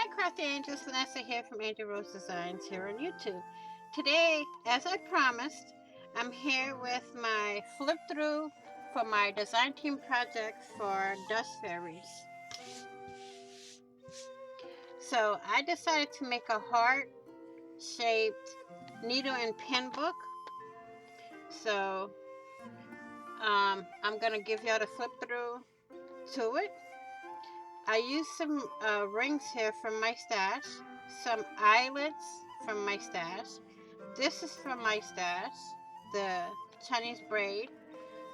Hi Crafty Angels, Vanessa here from Angel Rose Designs here on YouTube. Today, as I promised, I'm here with my flip through for my design team project for Dust Fairies. So I decided to make a heart shaped needle and pen book. So I'm gonna give y'all the flip through to it. I used some rings here from my stash, some eyelets from my stash. This is from my stash, the Chinese braid.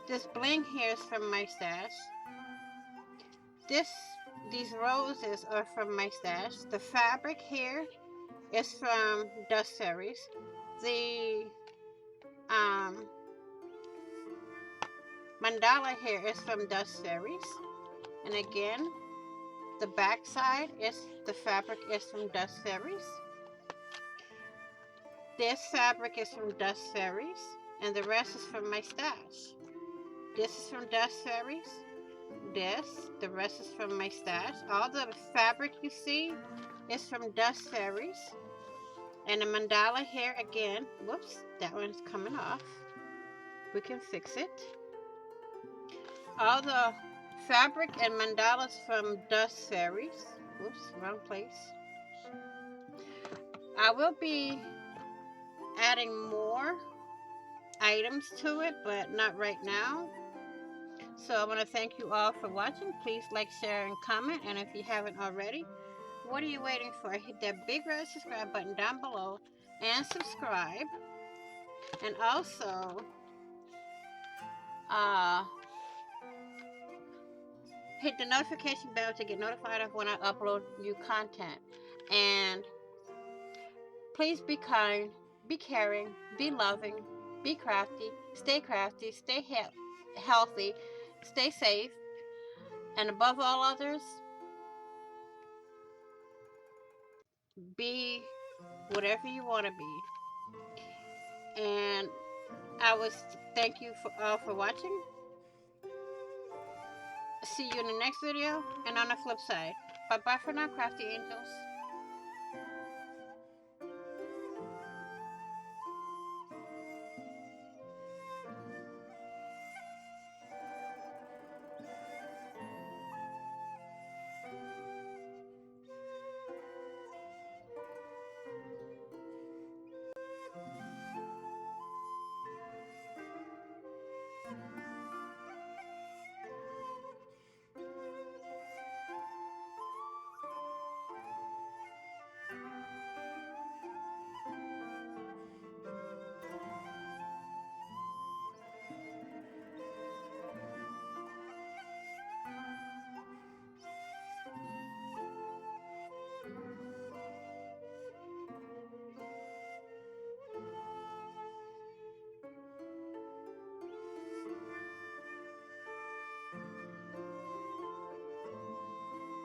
This bling here is from my stash. These roses are from my stash. The fabric here is from Dust Fairies. The mandala here is from Dust Fairies. And again, the back side is the fabric is from Dust Fairies. This fabric is from Dust Fairies, and the rest is from my stash. This is from Dust Fairies. The rest is from my stash. All the fabric you see is from Dust Fairies. And the mandala here again, whoops, that one's coming off. We can fix it. All the fabric and mandalas from Dust Fairies. Whoops, wrong place. I will be adding more items to it, but not right now. So I want to thank you all for watching. Please like, share, and comment. And if you haven't already, what are you waiting for? Hit that big red subscribe button down below and subscribe. And also, hit the notification bell to get notified of when I upload new content. And please be kind, be caring, be loving, be crafty, stay healthy, stay safe, and above all others, be whatever you want to be. And I was thank you for watching. See you in the next video and on the flip side. Bye bye for now, crafty angels.